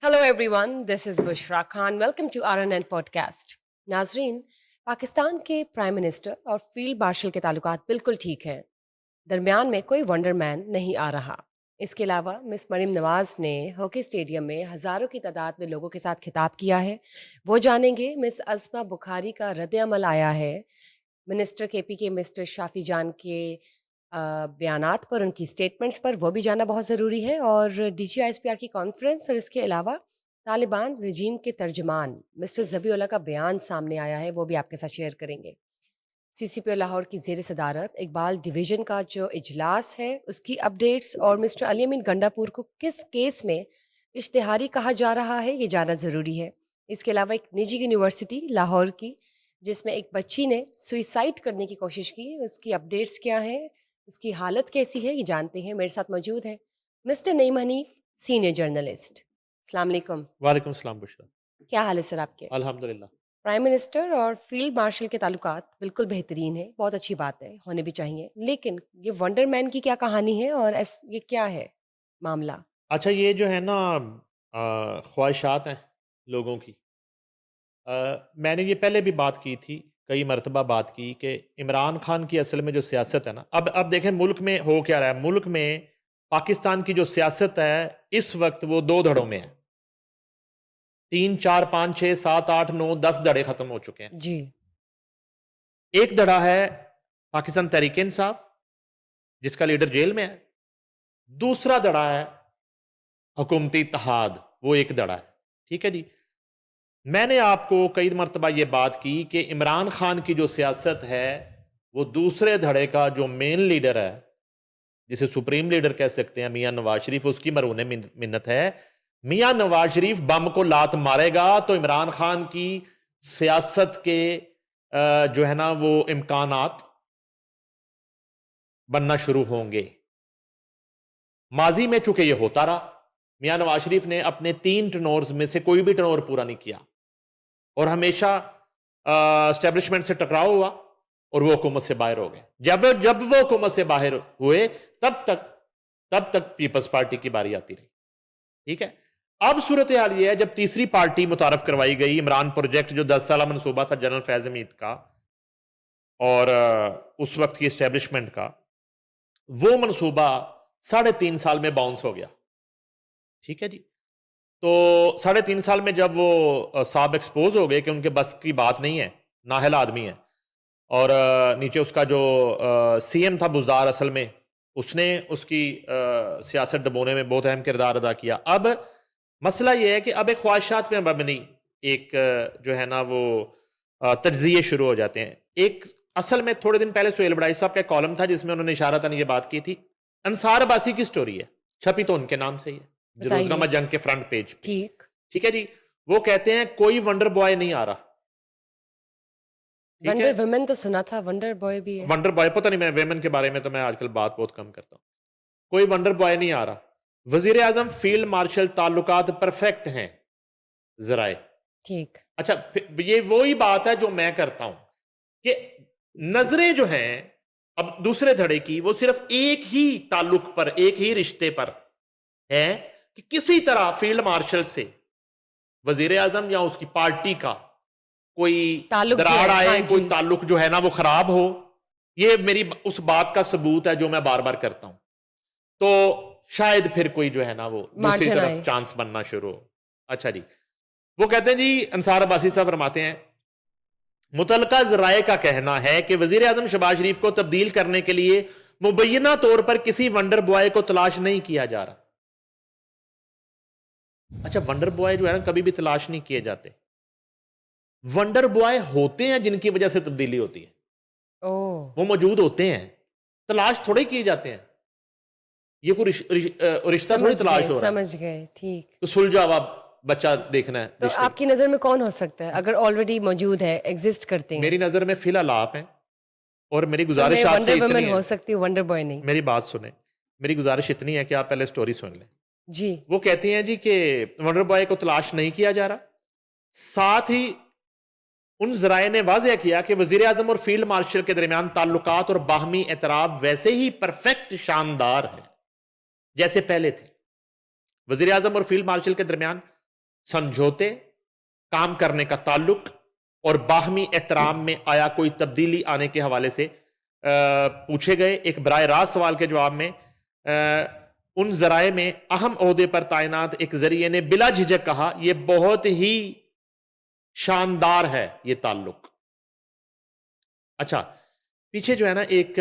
Hello everyone, this is Bushra Khan. Welcome to RNN podcast. नाजरीन, पाकिस्तान के prime minister और field marshal के ताल्लुकात बिल्कुल ठीक हैं। दरमियान में कोई वंडरमैन नहीं आ रहा। इसके अलावा मिस मरीम नवाज ने हॉकी स्टेडियम में हज़ारों की तादाद में लोगों के साथ खिताब किया है। वो जानेंगे। मिस अज़मा बुखारी का रद्द-ए-अमल आया है मिनिस्टर KP के मिस्टर शाफी जान के बयानात पर, उनकी स्टेटमेंट्स पर, वो भी जानना बहुत ज़रूरी है। और DGISPR की कॉन्फ्रेंस और इसके अलावा तालिबान रजीम के तर्जमान मिस्टर ज़बीउल्लाह का बयान सामने आया है, वो भी आपके साथ शेयर करेंगे। CCP लाहौर की ज़ेर सदारत इकबाल डिवीज़न का जो इजलास है उसकी अपडेट्स, और मिस्टर अली अमीन गंडापुर को किस केस में इश्तिहारी कहा जा रहा है, ये जानना ज़रूरी है। इसके अलावा एक निजी यूनिवर्सिटी लाहौर की जिसमें एक बच्ची ने सुइसाइड करने की कोशिश की, उसकी अपडेट्स क्या हैं, उसकी हालत कैसी है, ये जानते हैं। मेरे साथ मौजूद है mister Naeem Hanif, senior journalist. अस्सलाम वालेकुम। वालेकुम सलाम बुशरा। क्या हाल है सर आपके? अल्हम्दुलिल्लाह। प्राइम मिनिस्टर और फील्ड मार्शल के ताल्लुकात बिल्कुल बेहतरीन है, बहुत अच्छी बात है, होने भी चाहिए। लेकिन ये वंडरमैन की क्या कहानी है और ये क्या है मामला? अच्छा, ये जो है ना ख्वाहिशात हैं लोगों की। मैंने ये पहले भी बात की थी, कई मरतबा बात की कि इमरान खान की असल में जो सियासत है ना, अब देखें मुल्क में हो क्या रहा है। मुल्क में पाकिस्तान की जो सियासत है इस वक्त वो दो धड़ों में है। 3, 4, 5, 6, 7, 8, 9, 10 धड़े खत्म हो चुके हैं। जी। एक धड़ा है पाकिस्तान तहरीक इंसाफ, जिसका लीडर जेल में है। दूसरा धड़ा है हुकूमती इत्तेहाद, वो एक धड़ा है। ठीक है जी। मैंने आपको कई मरतबा ये बात की कि इमरान खान की जो सियासत है वो दूसरे धड़े का जो मेन लीडर है, जिसे सुप्रीम लीडर कह सकते हैं, मियां नवाज शरीफ, उसकी मरहून मिन्नत है। मियां नवाज शरीफ बम को लात मारेगा तो इमरान खान की सियासत के जो है ना वो इम्कानात बनना शुरू होंगे। माजी में चूंकि ये होता रहा, मियां नवाज शरीफ ने अपने 3 टर्नोर्स में से कोई भी टर्नोर पूरा नहीं किया और हमेशा एस्टेब्लिशमेंट से टकराव हुआ और वो हुकूमत से बाहर हो गए। जब जब वो हुकूमत से बाहर हुए तब तक पीपल्स पार्टी की बारी आती रही। ठीक है। अब सूरत हाल ये है, जब तीसरी पार्टी मुतारफ करवाई गई, इमरान प्रोजेक्ट, जो 10 साल मनसूबा था जनरल फैज हमीद का और उस वक्त की एस्टेब्लिशमेंट का, वो मनसूबा 3.5 साल में बाउंस हो गया। ठीक है जी। तो 3.5 साल में जब वो साहब एक्सपोज हो गए कि उनके बस की बात नहीं है, नाहल आदमी है, और नीचे उसका जो CM था बुज़दार, असल में उसने उसकी सियासत डबोने में बहुत अहम किरदार अदा किया। अब मसला ये है कि अब एक ख्वाहिशात पे मबनी एक जो है ना वो तज्जिए शुरू हो जाते हैं। एक असल में थोड़े दिन पहले सुहेल बड़ाई साहब का कॉलम था जिसमें उन्होंने इशारतन ये बात की थी। अंसार अब्बासी की स्टोरी है, छपी तो उनके नाम से ही है, रोजनामा बताइए। जंग के फ्रंट पेज पे। ठीक। ठीक है जी। वो कहते हैं कोई वंडर बॉय नहीं आ रहा। ठीक है। वंडर वुमेन तो सुना था, वंडर बॉय भी है। वंडर बॉय पता नहीं, मैं वेमन के बारे में तो मैं आजकल बात बहुत कम करता हूं। कोई वंडर बॉय नहीं आ रहा। वजीर आजम फील्ड मार्शल ताल्लुकात परफेक्ट हैं जराए। ठीक। अच्छा, ये वही बात है जो मैं करता हूं कि नजरें जो हैं अब दूसरे धड़े की, वो सिर्फ एक ही ताल्लुक पर, एक ही रिश्ते पर है कि किसी तरह फील्ड मार्शल से वजीर आजम या उसकी पार्टी का कोई ताल्लुक जो दरार है, आए, हाँ कोई जी। ताल्लुक जो है ना वो खराब हो। ये मेरी उस बात का सबूत है जो मैं बार बार करता हूं। तो शायद फिर कोई जो है ना वो दूसरी मार्जिन तरफ आए। चांस बनना शुरू हो। अच्छा जी। वो कहते हैं जी, अंसार अब्बासी साहब फरमाते हैं, मुतलका जराए का कहना है कि वजीर आजम शहबाज शरीफ को तब्दील करने के लिए मुबैना तौर पर किसी वंडर बॉय को तलाश नहीं किया जा रहा। अच्छा, वंडर बॉय जो है ना कभी भी तलाश नहीं किए जाते। वंडर बॉय होते हैं जिनकी वजह से तब्दीली होती है, ओह। वो मौजूद होते हैं, तलाश थोड़े किए जाते हैं। ये कोई रिश्ता थोड़ी तलाश हो रहा है, समझ गए। ठीक। तो सुलझा हुआ बच्चा देखना है तो रिश्ते। आपकी नज़र में कौन हो सकता है अगर ऑलरेडी मौजूद है, एग्जिस्ट करते हैं? मेरी नजर में फिलहाल आप हैं, और मेरी सर, मैं गुजारिश आपसे वंडर इतनी वुमन है। हो सकती हूँ, वंडर बॉय नहीं। मेरी बात सुने, मेरी गुजारिश इतनी है कि आप पहले स्टोरी सुन लें। जी। वो कहती हैं जी कि वंडर बॉय को तलाश नहीं किया जा रहा। साथ ही उन जराए ने वाजह किया कि वजीर आजम और फील्ड मार्शल के दरमियान ताल्लुकात और बाहमी एतराब वैसे ही परफेक्ट शानदार है जैसे पहले थे। वजीर आजम और फील्ड मार्शल के दरमियान समझौते, काम करने का ताल्लुक और बाहमी एहतराम में आया कोई तब्दीली आने के हवाले से पूछे गए एक बराह रास्त सवाल के जवाब में उन जराए में अहम ओहदे पर तैनात एक जरिए ने बिला झिझक कहा यह बहुत ही शानदार है ये ताल्लुक। अच्छा, पीछे जो है ना एक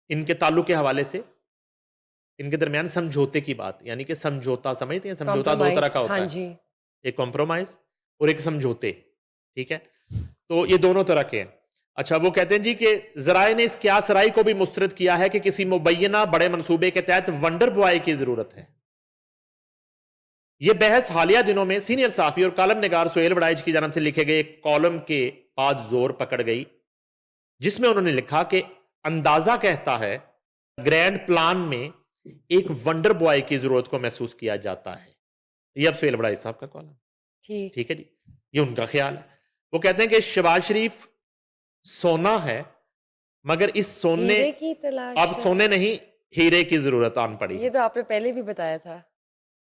इनके ताल्लुक के हवाले से इनके दरमियान समझौते की बात, यानी कि समझौता समझते हैं, समझौता दो तरह का होता हाँ है, जी। एक कॉम्प्रोमाइज और एक समझौते, ठीक है, तो ये दोनों तरह के हैं। अच्छा, वो कहते हैं जी कि जराए ने इस क्यास राय को भी मुस्तरद किया है कि किसी मुबैना बड़े मंसूबे के तहत वंडर बॉय की जरूरत है। यह बहस हालिया दिनों में सीनियर साफी और कॉलम निगार सुहेल वड़ाइच की जानब से लिखे गए एक कॉलम के बाद जोर पकड़ गई, जिसमें उन्होंने लिखा कि अंदाजा कहता है ग्रैंड प्लान में एक वंडर बॉय की जरूरत को महसूस किया जाता है। ये अब सुहेल वड़ाइच साहब का कॉलम, ठीक है जी, ये उनका ख्याल है। वो कहते हैं कि शहबाज शरीफ सोना है, मगर इस सोने हीरे की तलाश अब सोने नहीं हीरे की जरूरत आन पड़ी। ये तो आपने पहले भी बताया था।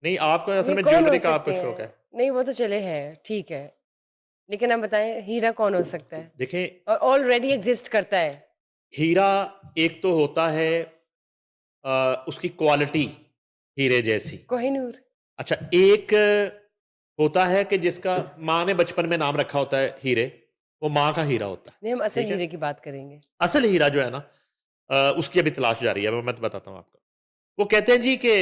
नहीं, आपको असल ये में कौन हो ज्वेलरी का आपको सकते शौक हैं? है। नहीं, वो तो चले हैं, ठीक है, लेकिन आप बताएं हीरा कौन हो सकता है देखें, और ऑलरेडी एग्जिस्ट करता है? हीरा एक तो होता है उसकी क्वालिटी हीरे जैसी। कोहिनूर। अच्छा, एक होता है कि जिसका माँ ने बचपन में नाम रखा होता है हीरे, वो माँ का हीरा होता है। नहीं, हम असल ठीक है? हीरे की बात करेंगे। असल हीरा जो है ना उसकी अभी तलाश जारी है, मैं बताता हूँ आपको। वो कहते हैं जी कि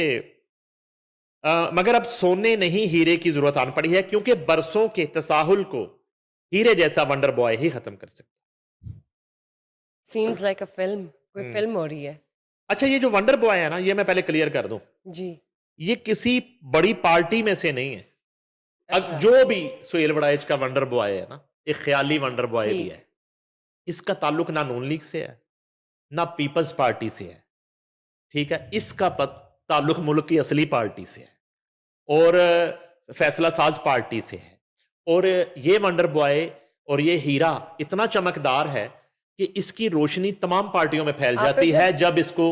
मगर अब सोने नहीं हीरे की जरूरत आन पड़ी है, क्योंकि बरसों के तसाहुल को हीरे जैसा वंडर बॉय ही खत्म कर सकता। सीम्स लाइक अ फिल्म, कोई फिल्म हो रही है। अच्छा, ये जो वंडर बॉय है ना, ये मैं पहले क्लियर कर दूं, जी। ये किसी बड़ी पार्टी में से नहीं है। अच्छा। जो भी सुहेल वड़ाइच का वंडर बॉय है ना, एक ख्याली वंडर बॉय भी है। इसका ताल्लुक ना नून लीग से है ना पीपल्स पार्टी से है, ठीक है, इसका ताल्लुक मुल्क की असली पार्टी से है और फैसला साज पार्टी से है। और ये वंडर बॉय और ये हीरा इतना चमकदार है कि इसकी रोशनी तमाम पार्टियों में फैल जाती है जब इसको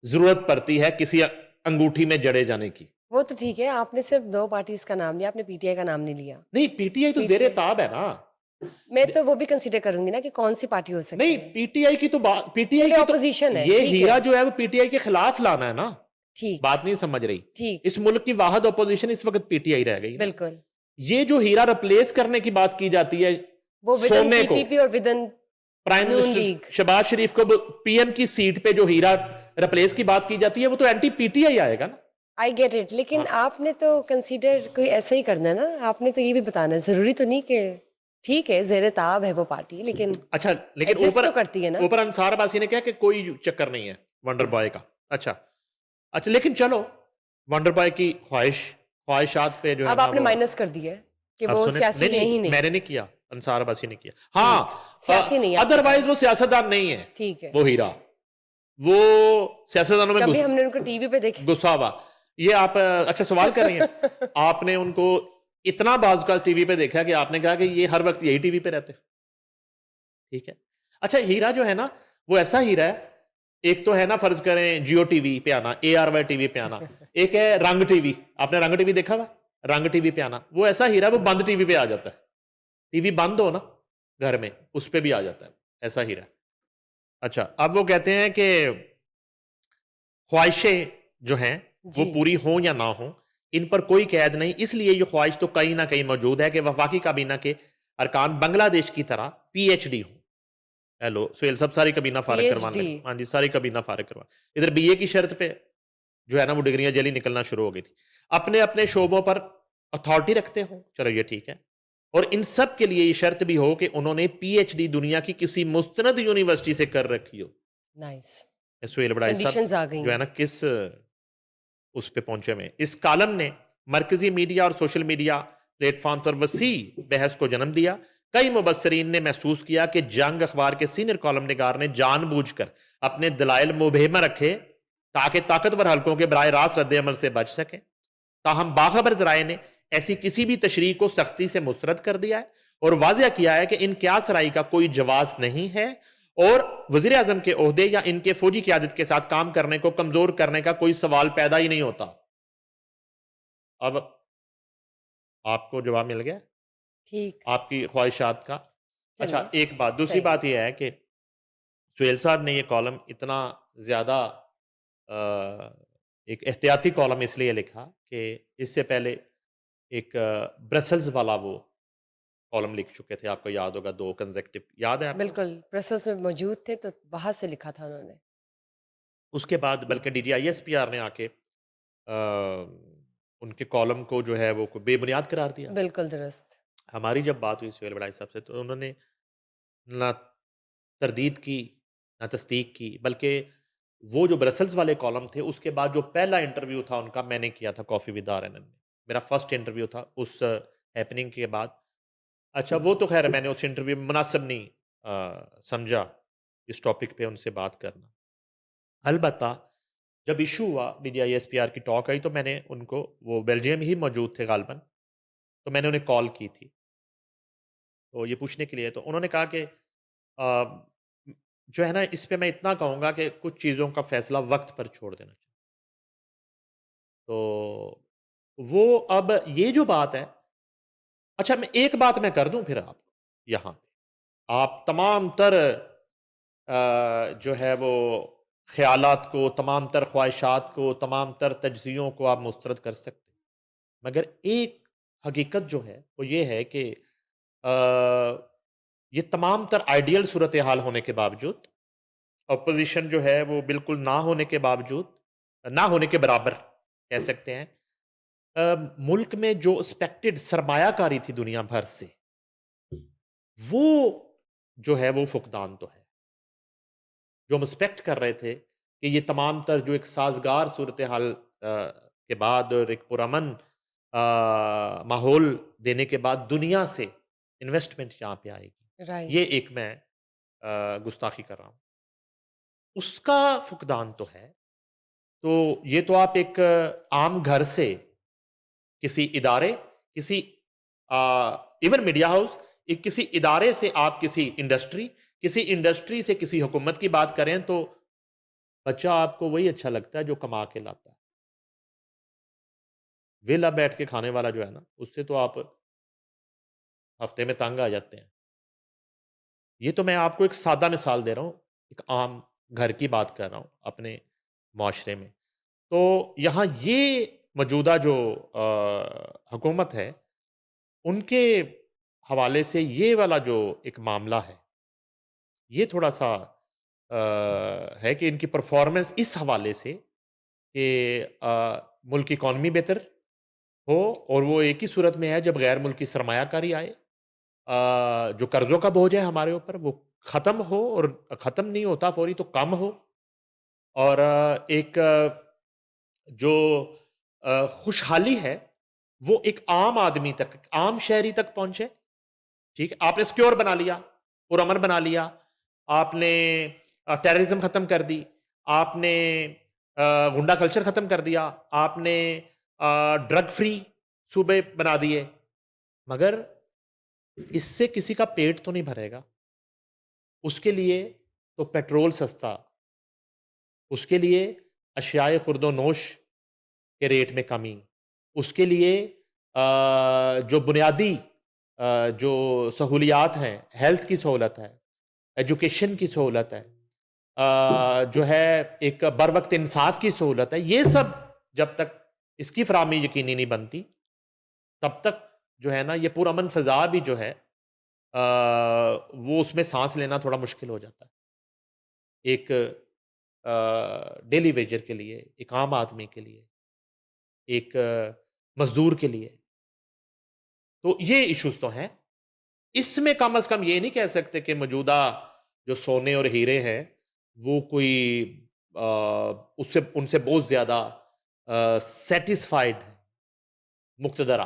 जरूरत पड़ती है किसी अंगूठी में जड़े जाने की। वो तो ठीक है, आपने सिर्फ 2 पार्टीज का नाम लिया, आपने पीटीआई का नाम नहीं लिया। नहीं, पीटीआई तो जेरे ताब है ना। मैं तो वो भी कंसीडर करूंगी ना कि कौन सी पार्टी हो सकती नहीं, है। पीटीआई की तो बात, पीटीआई की ऑपोजिशन तो है, ये ठीक हीरा है। जो है वो पीटीआई के खिलाफ लाना है ना। ठीक, बात नहीं समझ रही। ठीक, इस मुल्क की वाहिद ऑपोजिशन इस वक्त पीटीआई रह गई। बिल्कुल। ये जो हीरा रिप्लेस करने की बात की जाती है, वो विदन सोने को, पीपीपी और विदन प्राइम नून मिनिस्टर लीग। शहबाज शरीफ को पीएम की सीट पे जो हीरा रिप्लेस की बात की जाती है, वो तो एंटी पीटीआई आएगा ना। आई गेट इट, लेकिन आपने तो कंसीडर कोई ऐसा ही करना है ना, आपने तो ये भी बताना है, जरूरी तो नहीं कि ठीक है जेरे ताब है वो पार्टी, लेकिन अच्छा, लेकिन exist ऊपर तो करती है ना। ऊपर अंसार अब्बासी ने कहा कि कोई चक्कर नहीं है वंडर बॉय का। अच्छा अच्छा, लेकिन चलो वंडर बॉय की ख्वाहिशात पे जो है अब ना आपने वो माइनस कर दिया है कि अब वो सुने, सियासी है ही नहीं। मैंने नहीं किया, अंसार अब्बासी ने किया। हाँ, सियासी नहीं है आपके अदरवाइज वो सियासतदान नहीं है, ठीक है। वो हीरा, वो सियासतदानों में कभी हमने उनको टीवी पे देखे? गुस्सा हुआ। ये आप अच्छा सवाल कर रही हैं। आपने उनको इतना बाज़ का टीवी पे देखा कि आपने कहा कि ये हर वक्त यही टीवी पे रहते हैं, ठीक है। अच्छा, हीरा जो है ना वो ऐसा हीरा है, एक तो है ना फर्ज करें जियो टीवी पे आना, ARY टीवी पे आना, एक है रंग टीवी, आपने रंग टीवी देखा हुआ, रंग टीवी पे आना, वो ऐसा हीरा वो बंद टीवी पे आ जाता है, टीवी बंद हो ना घर में उस पे भी आ जाता है, ऐसा हीरा। अच्छा, अब वो कहते हैं कि ख्वाहिशें जो हैं वो पूरी हों या ना हों, इन पर कोई कैद नहीं, इसलिए ये ख्वाहिश तो कहीं ना कहीं मौजूद है कि वफाकी काबीना के अरकान बांग्लादेश की तरह PhD हों। हेलो सुहेल साहब, सारी कबीना फारिग करवाने लगे। हाँ जी, सारी कबीना फारिग करवा, इधर BA की शर्त पे जो है ना वो डिग्रियां जल्दी निकलना शुरू हो गई थी। अपने अपने शोबों पर अथॉरिटी रखते हो, चलो ये ठीक है, और इन सब के लिए ये शर्त भी हो कि उन्होंने PhD दुनिया की किसी मुस्तनद यूनिवर्सिटी से कर रखी हो। नाइस, सुहेल बड़ाई कंडीशंस आ गई जो है ना किस उस पे पहुंचे हुए। इस कालम ने मरकजी मीडिया और सोशल मीडिया प्लेटफॉर्म पर वसी बहस को जन्म दिया। कई मुबसरीन ने महसूस किया कि जंग अखबार के सीनियर कॉलम निगार ने जानबूझकर अपने दलाइल मुबहे में रखे ताकि ताकतवर हलकों के बराह रास्त रद्द अमल से बच सकें। ताहम बाखबर जराए ने ऐसी किसी भी तशरीह को सख्ती से मुस्तरद कर दिया है और वाज़ह किया है कि इन क्यास राय का कोई जवाज नहीं है और वज़ीर आज़म के ओहदे या इनके फौजी क़यादत के साथ काम करने को कमजोर करने का कोई सवाल पैदा ही नहीं होता। अब आपको जवाब मिल गया ठीक, आपकी ख्वाहिशात का? अच्छा, चलिए, एक बात, दूसरी सही। बात ये है कि सुहेल साहब ने ये कॉलम इतना ज़्यादा एक एहतियाती कॉलम इसलिए लिखा कि इससे पहले एक ब्रसेल्स वाला वो कॉलम लिख चुके थे, आपको याद होगा, 2 कंसेक्टिव, याद है आपको? बिल्कुल, ब्रसेल्स में मौजूद थे तो वहाँ से लिखा था उन्होंने। उसके बाद बल्कि डीजीआईएसपीआर ने आके उनके कॉलम को जो है वो बेबुनियाद करार दिया। बिल्कुल दुरुस्त। हमारी जब बात हुई सुहेल बड़ाई साहब से तो उन्होंने ना तरदीद की, ना तस्दीक की, बल्कि वो जो ब्रसेल्स वाले कॉलम थे उसके बाद जो पहला इंटरव्यू था उनका मैंने किया था कॉफ़ी विद आर.एन.एन में। मेरा फर्स्ट इंटरव्यू था उस हैपनिंग के बाद। अच्छा, वो तो ख़ैर मैंने उस इंटरव्यू में मुनासिब नहीं समझा इस टॉपिक पे उनसे बात करना। अलबत्ता जब इश्यू हुआ, डीजीआईएसपीआर की टॉक आई, तो मैंने उनको, वो बेल्जियम ही मौजूद थे गालिबन, तो मैंने उन्हें कॉल की थी। तो ये पूछने के लिए, तो उन्होंने कहा कि अ, जो है ना, इस पे मैं इतना कहूँगा कि कुछ चीज़ों का फ़ैसला वक़्त पर छोड़ देना चाहिए। तो वो, अब ये जो बात है, अच्छा, मैं एक बात मैं कर दूँ फिर आपको यहाँ पे। आप तमाम तर जो है वो ख़यालात को, तमाम तर ख़्वाहिशात को, तमाम तर तज्ज़ियों को आप मुस्तरद कर सकते हैं। मगर एक हकीकत जो है वो ये है कि ये तमाम तर आइडियल सूरत हाल होने के बावजूद, अपोजिशन जो है वो बिल्कुल ना होने के बावजूद, ना होने के बराबर कह सकते हैं, मुल्क में जो एक्सपेक्टेड सरमायाकारी थी दुनिया भर से, वो जो है वो फुकदान तो है। जो हम एक्सपेक्ट कर रहे थे कि ये तमाम तर जो एक साजगार सूरत हाल के बाद और एक पुरअमन माहौल देने के बाद दुनिया से इन्वेस्टमेंट यहाँ पे आएगी, ये राइट, एक मैं गुस्ताखी कर रहा हूँ, उसका फुकदान तो है। तो ये तो आप एक आम घर से किसी इदारे, किसी इवन मीडिया हाउस, एक किसी इदारे से आप किसी इंडस्ट्री से किसी हुकूमत की बात करें, तो बच्चा आपको वही अच्छा लगता है जो कमा के लाता है। वेला बैठ के खाने वाला जो है ना, उससे तो आप हफ्ते में तंग आ जाते हैं। ये तो मैं आपको एक सादा मिसाल दे रहा हूँ, एक आम घर की बात कर रहा हूँ अपने माशरे में। तो यहाँ ये मौजूदा जो हुकूमत है, उनके हवाले से ये वाला जो एक मामला है, ये थोड़ा-सा है कि इनकी परफ़ॉर्मेंस इस हवाले से कि मुल्क की इकॉनमी बेहतर हो, और वो एक ही सूरत में है जब गैर मुल्की सरमायाकारी आए। जो कर्ज़ों का बोझ है हमारे ऊपर वो ख़त्म हो, और ख़त्म नहीं होता फ़ौरी तो कम हो, और एक जो खुशहाली है वो एक आम आदमी तक, आम शहरी तक पहुँचे। ठीक है? आपने सिक्योर बना लिया, पुरअमन बना लिया, आपने टेररिज़्म ख़त्म कर दी, आपने गुंडा कल्चर ख़त्म कर दिया, आपने ड्रग फ्री सूबे बना दिए, मगर इससे किसी का पेट तो नहीं भरेगा। उसके लिए तो पेट्रोल सस्ता, उसके लिए अशियाए खुर्दो-नोश के रेट में कमी, उसके लिए जो बुनियादी जो सहूलियात हैं, हेल्थ की सहूलत है, एजुकेशन की सहूलत है, जो है एक बरवक़्त इंसाफ की सहूलत है, ये सब जब तक इसकी फ़राहमी यकीनी नहीं बनती, तब तक जो है ना, ये पुरअमन फ़ज़ा भी जो है वो उसमें साँस लेना थोड़ा मुश्किल हो जाता है। एक डेली वेजर के लिए, एक आम आदमी के लिए, एक मज़दूर के लिए। तो ये इश्यूज़ तो हैं। इसमें कम से कम ये नहीं कह सकते कि मौजूदा जो सोने और हीरे हैं, वो कोई अ, उससे उनसे बहुत ज़्यादा सैटिस्फाइड है, मुक़तदरा,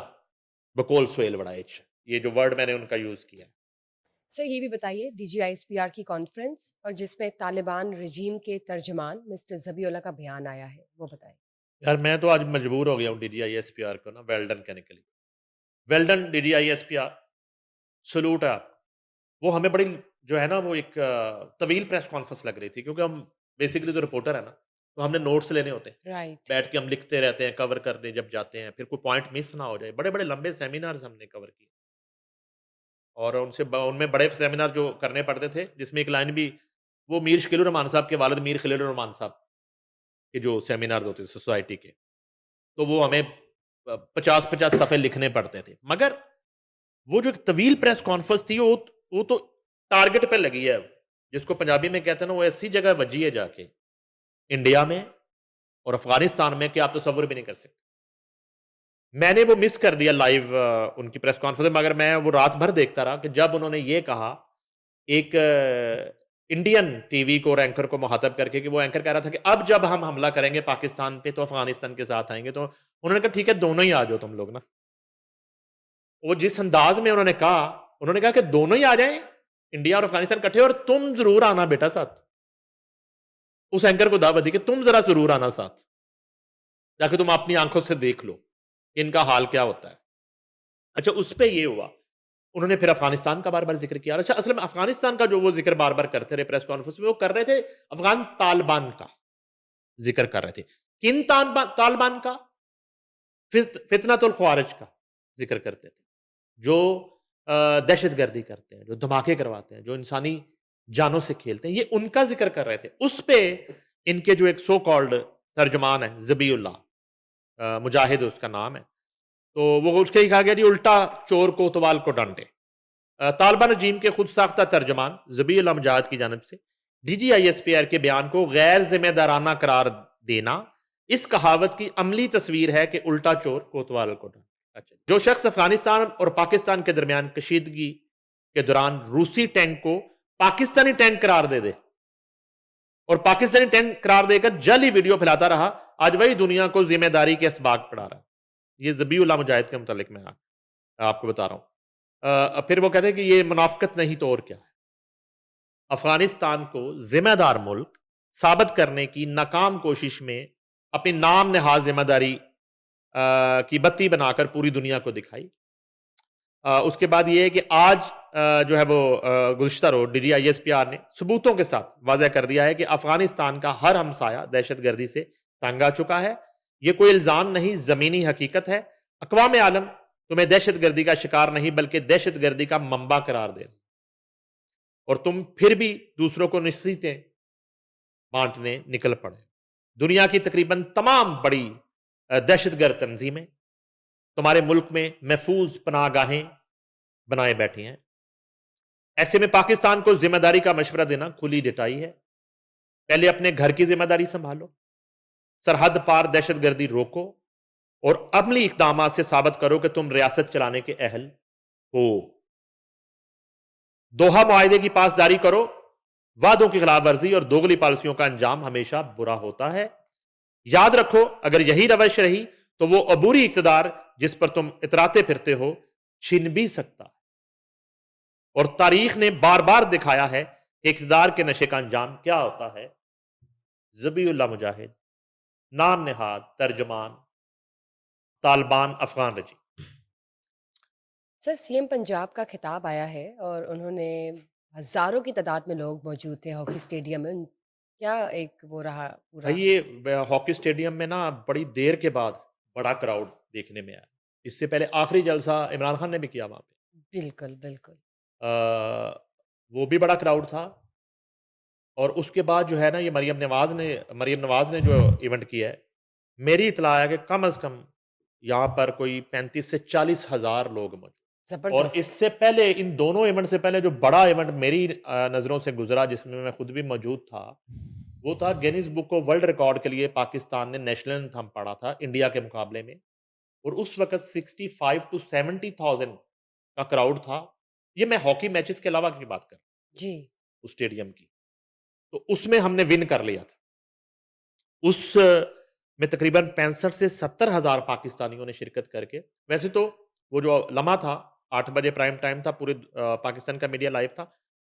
बकौल सुहेल वड़ाइच। ये जो वर्ड मैंने उनका यूज़ किया है। सर ये भी बताइए डीजीआईएसपीआर की कॉन्फ्रेंस और जिसमें तालिबान रजीम के तर्जमान मिस्टर ज़बीउल्लाह का बयान आया है, वो बताएं। यार, मैं तो आज मजबूर हो गया हूँ डीजीआईएसपीआर को ना वेल डन कहने के लिए। वेल डन डीजीआईएसपीआर, सैल्यूट है आपको। वो हमें बड़ी जो है ना वो एक तवील प्रेस कॉन्फ्रेंस लग रही थी, क्योंकि हम बेसिकली तो रिपोर्टर है ना, तो हमने नोट्स लेने होते हैं, राइट। बैठ के हम लिखते रहते हैं, कवर करने जब जाते हैं, फिर कोई पॉइंट मिस ना हो जाए। बड़े बड़े लंबे सेमिनार्स हमने कवर किए, और उनमें बड़े सेमिनार जो करने पड़ते थे, जिसमें एक लाइन भी, वो मीर शकीलुर रहमान साहब के वालिद मीर खलीलुर रहमान साहब के जो सेमिनार्स होते थे सोसाइटी के, तो वो हमें 50-50 सफ़े लिखने पड़ते थे। मगर वो जो एक तवील प्रेस कॉन्फ्रेंस थी, वो तो टारगेट पे लगी है, जिसको पंजाबी में कहते हैं ना, वो ऐसी जगह वजी है जाके इंडिया में और अफगानिस्तान में कि आप तसव्वुर भी नहीं कर सकते। मैंने वो मिस कर दिया लाइव उनकी प्रेस कॉन्फ्रेंस, मगर मैं वो रात भर देखता रहा कि जब उन्होंने ये कहा, एक इंडियन टीवी को और एंकर को मुखातब करके, कि वो एंकर कह रहा था कि अब जब हम हमला करेंगे पाकिस्तान पे तो अफगानिस्तान के साथ आएंगे, तो उन्होंने कहा ठीक है, दोनों ही आ जाओ तुम लोग ना। वो जिस अंदाज में उन्होंने कहा कि दोनों ही आ जाएं, इंडिया और अफगानिस्तान इकट्ठे, और तुम जरूर आना बेटा साथ। उस एंकर को दावत दी कि तुम जरा जरूर आना साथ, ताकि तुम अपनी आंखों से देख लो कि इनका हाल क्या होता है। अच्छा, उस पे ये हुआ, उन्होंने फिर अफगानिस्तान का बार बार जिक्र किया। अच्छा, असल में अफगानिस्तान का जो वो जिक्र बार बार करते रहे प्रेस कॉन्फ्रेंस में, वो कर रहे थे अफगान तालिबान का जिक्र कर रहे थे। किन तालिबान का? फितनतुल ख्वारिज का जिक्र करते थे, जो दहशतगर्दी करते हैं, जो धमाके करवाते हैं, जो इंसानी जानों से खेलते हैं, ये उनका जिक्र कर रहे थे। उस पे इनके जो एक सो कॉल्ड तर्जुमान है, ज़बीउल्लाह, मुजाहिद उसका नाम है, तो वो उसके ही कहा गया जी, उल्टा चोर कोतवाल को डांटे। तालिबान रजीम के खुद साख्ता तर्जमान ज़बीउल्लाह मुजाहिद की जानब से DGISPR के बयान को गैर जिम्मेदाराना करार देना इस कहावत की अमली तस्वीर है कि उल्टा चोर कोतवाल को डांटे। अच्छा, जो शख्स अफगानिस्तान और पाकिस्तान के दरमियान कशीदगी के दौरान रूसी टैंक को पाकिस्तानी टैंक करार दे और पाकिस्तानी टैंक करार देकर जाली वीडियो फैलाता रहा, आज वही दुनिया को जिम्मेदारी के असबाग पड़ा रहा। ये ज़बीउल्लाह मुजाहिद के मुतालिक मैं आपको बता रहा हूं। फिर वो कहते हैं कि ये मुनाफिकत नहीं तो और क्या है। अफगानिस्तान को जिम्मेदार मुल्क साबित करने की नाकाम कोशिश में अपनी नाम नहाज जिम्मेदारी की बत्ती बनाकर पूरी दुनिया को दिखाई। उसके बाद ये है कि आज जो है वो गुज़िश्ता रोज़ DGISPR ने सबूतों के साथ वाज़ह कर दिया है कि अफगानिस्तान का हर हमसाया दहशतगर्दी से तंग आ चुका है। ये कोई इल्ज़ाम नहीं, ज़मीनी हकीकत है। अक़वाम आलम तुम्हें दहशतगर्दी का शिकार नहीं बल्कि दहशतगर्दी का मंबा करार दे, और तुम फिर भी दूसरों को नसीहतें बांटने निकल पड़े। दुनिया की तकरीबन तमाम बड़ी दहशतगर्द तंजीमें तुम्हारे मुल्क में महफूज पनाहगाहें बनाए बैठी हैं। ऐसे में पाकिस्तान को जिम्मेदारी का मशवरा देना खुली डटाई है। पहले अपने घर की जिम्मेदारी संभालो, सरहद पार दहशतगर्दी रोको, और अमली इकदाम से साबित करो कि तुम रियासत चलाने के अहल हो। दोहा मुआहिदे की पासदारी करो। वादों की खिलाफ वर्जी और दोगली पॉलिसियों का अंजाम हमेशा बुरा होता है। याद रखो, अगर यही रवश रही तो वो अबूरी इक्तदार जिस पर तुम इतराते फिरते हो छीन भी सकता है। और तारीख ने बार बार दिखाया है कि इक्तदार के नशे का अंजाम क्या होता है। ज़बीउल्लाह मुजाहिद, नाम नहाद तर्जमान तालिबान अफगान रजीम। सर, CM पंजाब का खिताब आया है और उन्होंने हज़ारों की तादाद में लोग मौजूद थे हॉकी स्टेडियम में। क्या एक वो रहा भाई, पूरा? ये हॉकी स्टेडियम में ना बड़ी देर के बाद बड़ा क्राउड देखने में आया। इससे पहले आखिरी जलसा इमरान खान ने भी किया वहां पे। बिल्कुल, बिल्कुल। वो भी बड़ा क्राउड था। और उसके बाद जो है ना, ये मरियम नवाज ने जो इवेंट किया है, मेरी इतला है कि कम से कम यहाँ पर कोई 35 से 40 हजार लोग मौजूद। और ज़बरदस्त। इससे पहले, इन दोनों इवेंट से पहले जो बड़ा इवेंट मेरी नज़रों से गुजरा, जिसमें मैं खुद भी मौजूद था, वो था Guinness book of world record के लिए पाकिस्तान ने नेशनल एंथम पढ़ा था इंडिया के मुकाबले में। और उस वक्त 65 टू 70,000 का क्राउड था। ये मैं हॉकी मैचेस के अलावा की बात कर रहा जी। हूं, उस स्टेडियम की। तो उसमें हमने विन कर लिया था। उस में तकरीबन 65 से 70 हजार पाकिस्तानियों ने शिरकत करके, वैसे तो वो जो लम्हा था 8 बजे प्राइम टाइम था, पूरे पाकिस्तान का मीडिया लाइव था,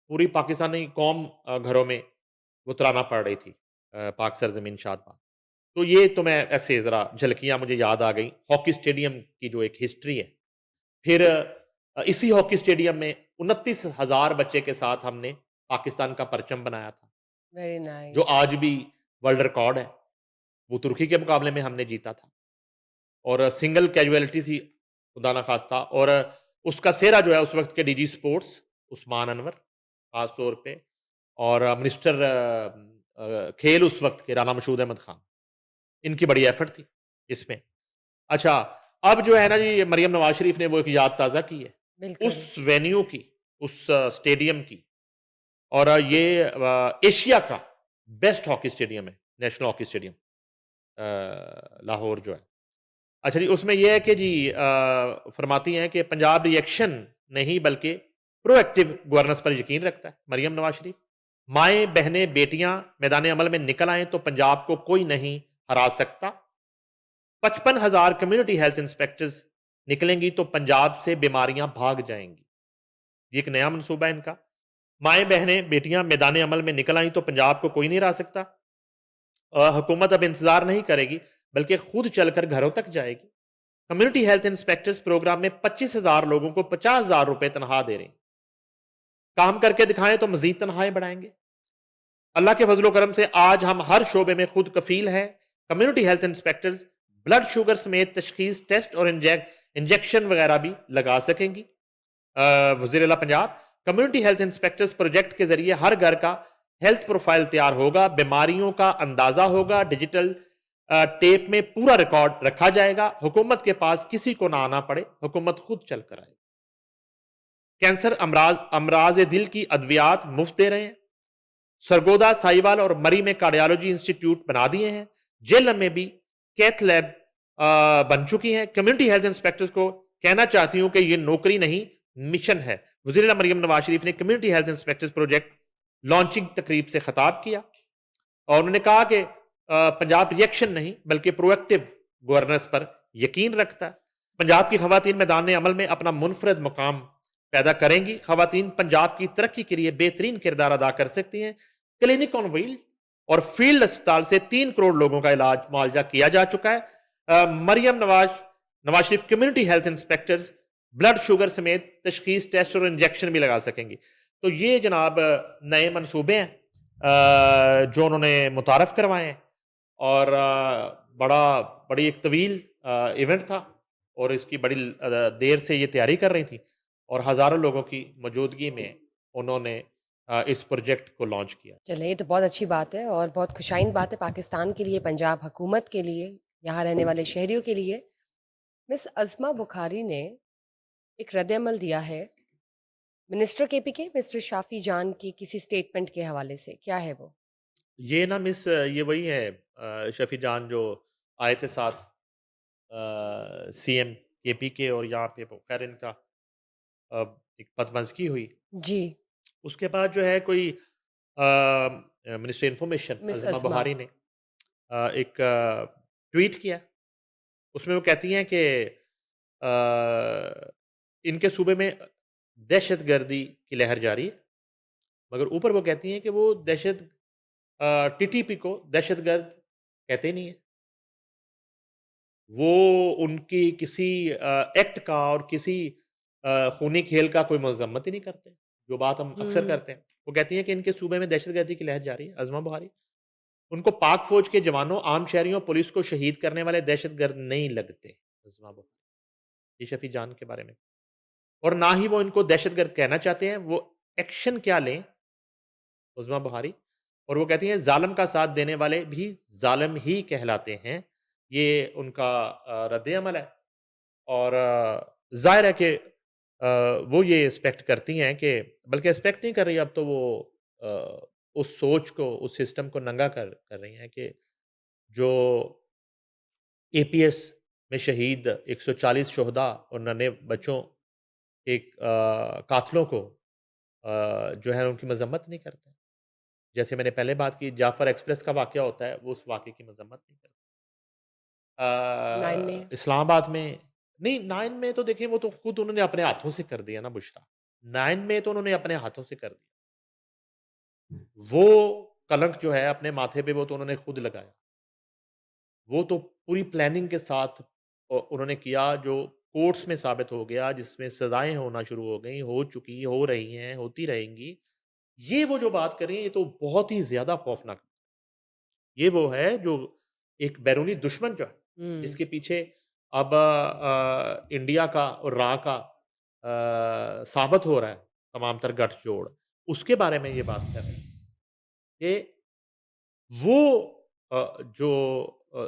पूरी पाकिस्तानी कौम घरों में वो तराना पड़ रही थी, पाक सरजमीन शाद। तो ये तो मैं ऐसे जरा झलकियां मुझे याद आ गई हॉकी स्टेडियम की जो एक हिस्ट्री है। फिर इसी हॉकी स्टेडियम में 29,000 बच्चे के साथ हमने पाकिस्तान का परचम बनाया था, वेरी जो नाइस। आज भी वर्ल्ड रिकॉर्ड है। वो तुर्की के मुकाबले में हमने जीता था और सिंगल कैजुअलिटी थी, खुदा ना खास्ता। और उसका सेहरा जो है उस वक्त के डीजी स्पोर्ट्स उस्मान अनवर खास तौर पे, और मिनिस्टर खेल उस वक्त के राना मशहूद अहमद खान, इनकी बड़ी एफर्ट थी इसमें। अच्छा, अब जो है ना जी, मरियम नवाज शरीफ ने वो एक याद ताज़ा की है बिल्कुल। उस वेन्यू की, उस स्टेडियम की। और ये एशिया का बेस्ट हॉकी स्टेडियम है, नेशनल हॉकी स्टेडियम लाहौर जो है। अच्छा जी, उसमें ये है कि जी फरमाती हैं कि पंजाब रिएक्शन नहीं बल्कि प्रोएक्टिव गवर्नेंस पर यकीन रखता है मरियम नवाज शरीफ। माएँ, बहनें, बेटियां मैदान अमल में निकल आएँ तो पंजाब को कोई नहीं हरा सकता। 55,000 कम्युनिटी हेल्थ इंस्पेक्टर्स निकलेंगी तो पंजाब से बीमारियां भाग जाएंगी। ये एक नया मनसूबा है इनका। माएँ, बहनें, बेटियां मैदान अमल में निकल आई तो पंजाब को कोई नहीं हरा सकता। हुकूमत अब इंतजार नहीं करेगी बल्कि खुद चलकर घरों तक जाएगी। कम्युनिटी हेल्थ इंस्पेक्टर्स प्रोग्राम में 25,000 लोगों को 50,000 रुपए तनख्वाह दे रहे हैं। काम करके दिखाएं तो मजीद तनख्वाहें बढ़ाएंगे। अल्लाह के फजलो करम से आज हम हर शोबे में खुद कफील हैं। Community health inspectors blood sugar समेत तशखीस टेस्ट और इंजेक्शन वगैरह भी लगा सकेंगी। वज़ीर आला Punjab, community health inspectors project के जरिए हर घर का हेल्थ प्रोफाइल तैयार होगा, बीमारियों का अंदाजा होगा, डिजिटल टेप में पूरा रिकॉर्ड रखा जाएगा। हुकूमत के पास किसी को ना आना पड़े, हुकूमत खुद चल कर आए। कैंसर, अमराज अमराज दिल की अद्वियात मुफ्त दे रहे हैं। सरगोदा, साहिवाल और मरी में कार्डियोलॉजी इंस्टीट्यूट बना दिए हैं। जेल में भी कैथ लैब बन चुकी हैं। कम्युनिटी हेल्थ इंस्पेक्टर्स को कहना चाहती हूं कि यह नौकरी नहीं, मिशन है। वज़ीर मरियम नवाज शरीफ ने community health inspectors project launching तकरीब से खिताब किया और उन्होंने कहा कि पंजाब रिएक्शन नहीं बल्कि प्रोएक्टिव गवर्नेंस पर यकीन रखता है। पंजाब की खवातीन मैदान अमल में अपना मुनफरद मुकाम पैदा करेंगी। खवातीन पंजाब की तरक्की के लिए बेहतरीन किरदार अदा कर सकती हैं। क्लिनिक ऑन व्हील और फील्ड अस्पताल से 3 करोड़ लोगों का इलाज मुआवजा किया जा चुका है। Maryam Nawaz Sharif community health inspectors blood sugar समेत तशखीस टेस्ट और इंजेक्शन भी लगा सकेंगी। तो ये जनाब नए मनसूबे हैं जो उन्होंने मुतारफ करवाए हैं और बड़ी एक तवील इवेंट था और इसकी बड़ी देर से ये तैयारी कर रही थी और हज़ारों लोगों की मौजूदगी में उन्होंने इस प्रोजेक्ट को लॉन्च किया। चलिए, ये तो बहुत अच्छी बात है और बहुत खुशाइन बात है पाकिस्तान के लिए, पंजाब हुकूमत के लिए, यहाँ रहने वाले शहरियों के लिए। मिस अज़मा बुखारी ने एक रद्द-ए-अमल दिया है मिनिस्टर केपी के मिस्टर शाफी जान की किसी स्टेटमेंट के हवाले से। क्या है वो? ये ना मिस ये वही है शफी जान जो आए थे साथ सीएम केपी के और यहाँ पे खैर इनका एक पदमज़गी हुई। जी, उसके बाद जो है कोई minister information miss Azma Azma. बहारी ने एक ट्वीट किया। उसमें वो कहती हैं कि इनके सूबे में दहशतगर्दी की लहर जारी है, मगर ऊपर वो कहती हैं कि वो टीटीपी को दहशतगर्द कहते ही नहीं है। वो उनकी किसी एक्ट का और किसी खूनी खेल का कोई मज़म्मत ही नहीं करते, जो बात हम अक्सर हुँ, करते हैं। वो कहती हैं कि इनके सूबे में दहशतगर्दी की लहर जारी है, अज़मा बहारी। उनको पाक फ़ौज के जवानों, आम शहरियों, पुलिस को शहीद करने वाले दहशतगर्द नहीं लगते, अज़मा बहारी। ये शफ़ी जान के बारे में। और ना ही वो इनको दहशतगर्द कहना चाहते हैं, वो एक्शन क्या लें, उज़मा बहारी। और वो कहती हैं ज़ालिम का साथ देने वाले भी ज़ालिम ही कहलाते हैं। ये उनका रद्द-ए-अमल है और ज़ाहिर है कि वो ये एक्सपेक्ट करती हैं कि बल्कि एक्सपेक्ट नहीं कर रही, अब तो वो उस सोच को, उस सिस्टम को नंगा कर रही हैं कि जो एपीएस में शहीद 140 शोहदा और नन्हे बच्चों के कातलों को जो है उनकी मज़म्मत नहीं करते। जैसे मैंने पहले बात की, जाफ़र एक्सप्रेस का वाक़या होता है, वो उस वाक़ये की मज़म्मत नहीं करते। 9 में। इस्लामाबाद में नहीं, 9 में तो देखिए वो तो खुद उन्होंने अपने हाथों से कर दिया ना बुशरा। 9 में तो उन्होंने अपने हाथों से कर दिया। वो कलंक जो है अपने माथे पे वो तो उन्होंने खुद लगाया। वो तो पूरी प्लानिंग के साथ उन्होंने किया जो कोर्ट्स में साबित हो गया, जिसमें सज़ाएँ होना शुरू हो गई, हो चुकी, हो रही हैं, होती रहेंगी। ये वो जो बात कर रही हैं, ये तो बहुत ही ज़्यादा खौफ़नाक। ये वो है जो एक बैरूनी दुश्मन जो है, हम्म जिसके पीछे अब इंडिया का और रा का साबित हो रहा है तमाम तर गठजोड़, उसके बारे में ये बात कर रहे हैं कि वो जो अ,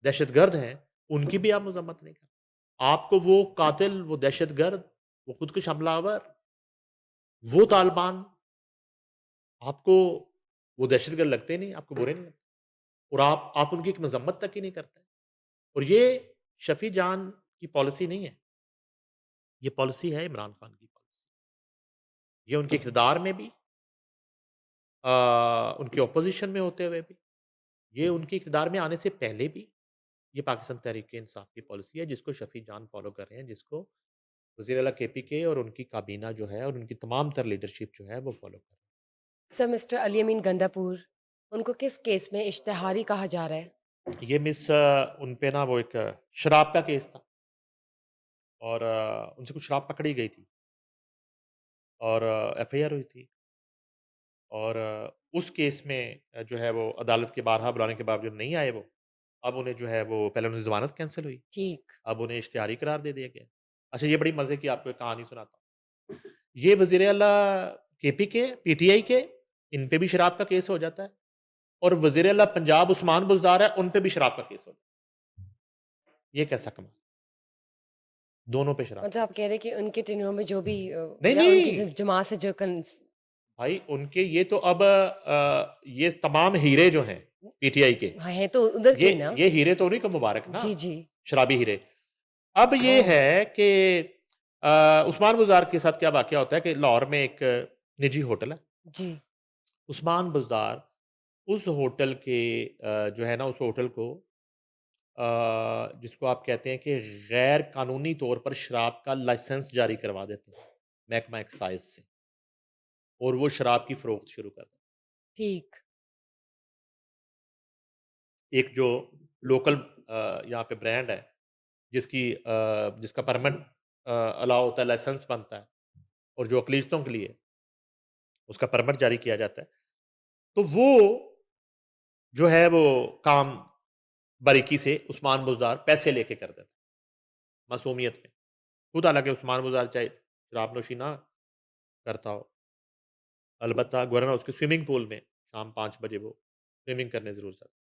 दहशतगर्द हैं, उनकी भी आप मजम्मत नहीं करते। आपको वो कातिल, वो दहशतगर्द, वो खुदकुश हमलावर, वो तालिबान, आपको वो दहशतगर्द लगते ही नहीं, आपको बुरे नहीं लगते और आप उनकी एक मजम्मत तक ही नहीं करते। और ये शफी जान की पॉलिसी नहीं है, ये पॉलिसी है इमरान खान की पॉलिसी। ये उनके इक़्तिदार में भी उनके ऑपोज़िशन में होते हुए भी, ये उनके इक़्तिदार में आने से पहले भी, ये पाकिस्तान तहरीक-ए-इंसाफ की पॉलिसी है जिसको शफी जान फ़ॉलो कर रहे हैं, जिसको वज़ीर आला केपीके और उनकी काबीना जो है और उनकी तमाम तर लीडरशिप जो है वो फ़ॉलो कर रही सर, मिस्टर अली अमीन गंडापुर, उनको किस केस में इश्तिहारी कहा जा रहा है? है। ये मिस उन पे ना वो एक शराब का केस था और उनसे कुछ शराब पकड़ी गई थी और एफआईआर हुई थी और उस केस में जो है वो अदालत के बारहा बुलाने के बावजूद नहीं आए वो। अब उन्हें जो है वो पहले उन्हें ज़मानत कैंसल हुई, ठीक। अब उन्हें इश्तिहारी करार दे दिया गया। अच्छा ये बड़ी मज़े की आपको एक कहानी सुनाता हूँ। ये वज़ीर आला केपी के, पीटीआई के, इन पे भी शराब का केस हो जाता है और वज़ीर आला पंजाब उस्मान बुज़दार है, उन पे भी शराब का केस हो जाता है। ये कैसा कमाल? दोनों पे शराब। मतलब आप कह रहे हैं कि उनके टेन्योर में जो भी नहीं, या उनकी नहीं। जमात से जो भाई उनके ये तो अब ये तमाम हीरे जो हैं पीटीआई के, हाँ, है तो उधर के ये ही ना? ये हीरे तो उन्हीं को मुबारक ना, जी, जी। शराबी हीरे। अब ये ओह! है कि उस्मान बुज़दार के साथ क्या वाक़या होता है कि लाहौर में एक निजी होटल है। जी। उस्मान बुज़दार उस होटल के जो है ना उस होटल को जिसको आप कहते हैं कि गैर कानूनी तौर पर शराब का लाइसेंस जारी करवा देते हैं, महकमा एक्साइज़ से और वो शराब की फ़रोख्त शुरू कर देते हैं। ठीक। एक जो लोकल यहाँ पे ब्रांड है जिसका परमिट अलाउ होता है, लाइसेंस बनता है और जो अक़लीतों के लिए उसका परमिट जारी किया जाता है। तो वो जो है वो काम बारीकी से उस्मान बुज़दार पैसे लेके कर देता है, मासूमियत में। खुद हालाँकि उस्मान बुज़दार चाहे शराबनोशी ना करता हो, अलबत्ता वरना उसके स्विमिंग पूल में शाम 5 बजे वो स्विमिंग करने ज़रूर जाता है।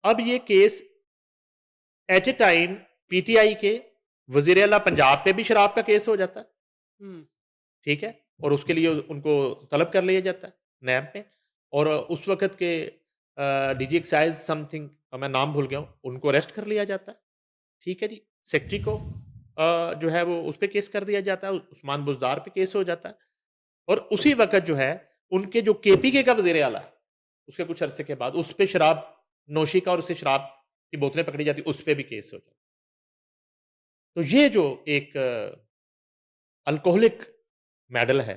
अब ये case at A time PTI के वज़ीर आला पंजाब पे भी शराब का केस हो जाता है, हुँ। ठीक है? और उसके लिए उनको तलब कर लिया जाता है नैब में और उस वक़्त के डीजी एक्साइज़ समथिंग मैं नाम भूल गया हूँ, उनको अरेस्ट कर लिया जाता है, ठीक है जी? सेक्रेटरी को जो है वो उस पे केस कर दिया जाता है, उस्मान बुज़दार पे केस हो जाता है और उसी वक़्त जो है उनके जो केपीके का वज़ीर आला है, उसके कुछ अरसे के बाद उस पे शराब नोशी का और उससे शराब की बोतलें पकड़ी जाती, उस पे भी केस हो जाता है। तो ये जो एक अल्कोहलिक मेडल है,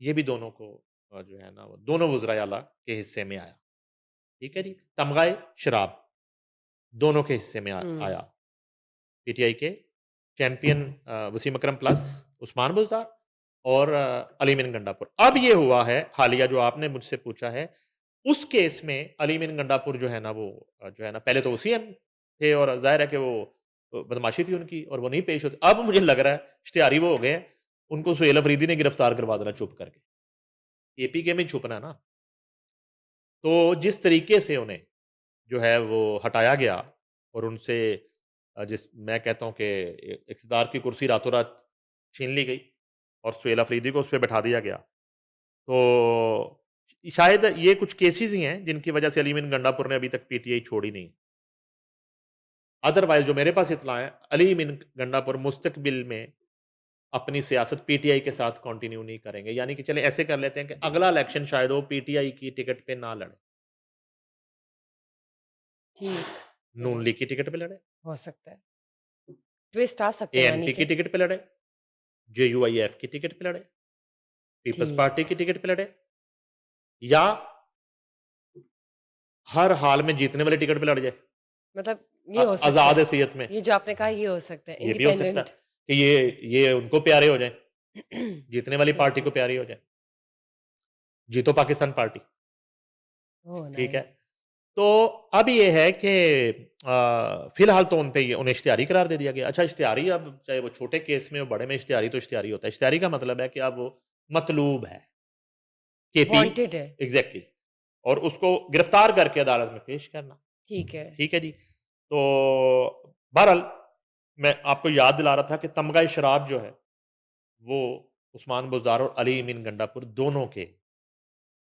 ये भी दोनों को जो है ना वो दोनों वज़राए आला के हिस्से में आया। ठीक है जी? तमगाए शराब दोनों के हिस्से में हुँ। आया। पीटीआई के चैंपियन वसीम अकरम प्लस उस्मान बुज़दार और अली-मीन गंडापुर। अब ये हुआ है हालिया जो आपने मुझसे पूछा है, उस केस में अली-मीन गंडापुर जो है ना वो जो है ना पहले तो वो सीएम थे और ज़ाहिर है कि वो बदमाशी थी उनकी और वो नहीं पेश होते। अब मुझे लग रहा है इश्तिहारी वो हो गए हैं, उनको सुहेल अफरीदी ने गिरफ्तार करवा देना चुप करके। एपीके में ही छुपना है ना। तो जिस तरीके से उन्हें जो है वो हटाया गया और उनसे जिस मैं कहता हूँ कि इक़्तिदार की कुर्सी रातों-रात छीन ली गई और सुहेल अफरीदी को उस पे बैठा दिया गया। तो शायद ये कुछ केसेज़ ही हैं जिनकी वजह से अली-मीन गंडापुर ने अभी तक पीटीआई छोड़ी नहीं। अदरवाइज़ जो मेरे पास इत्तला है, अली-मीन गंडापुर मुस्तकबिल में अपनी सियासत पीटीआई के साथ कंटिन्यू नहीं करेंगे। यानी कि चलें ऐसे कर लेते हैं कि अगला इलेक्शन शायद वो पीटीआई की टिकट पे ना लड़े। ठीक। नून लीग की टिकट पे लड़े, हो सकता है। ट्विस्ट आ सकते हैं यानी एएनपी की कि। टिकट पे लड़े, जेयूआईएफ की टिकट पे लड़े, पीपल्स ठीक। पार्टी की टिकट पे लड़े या हर हाल में जीतने वाली टिकट पे लड़ जाए। मतलब ये हो सकता आज़ाद है। हैसियत में, ये जो आपने कहा ये हो सकता है, ये भी हो सकता है इंडिपेंडेंट। कि ये उनको प्यारे हो जाएँ, जीतने वाली सही, पार्टी को सही। प्यारी हो जाए। जीतो पाकिस्तान पार्टी, ओह ठीक है? नाइस! तो अब ये है कि फिलहाल तो उन पे उन्हें इश्तिहारी करार दे दिया गया। अच्छा, इश्तिहारी, अब चाहे वो छोटे केस में हो बड़े में, इश्तिहारी तो इश्तिहारी होता है। इश्तिहारी का मतलब है कि अब वो मतलूब है, केपी, वांटेड है। एग्जैक्टली, और उसको गिरफ्तार करके अदालत में पेश करना। ठीक है। ठीक है जी। तो बहरहाल मैं आपको याद दिला रहा था कि तमगा शराब जो है वो उस्मान बुज़दार और अली अमीन गंडापुर दोनों के।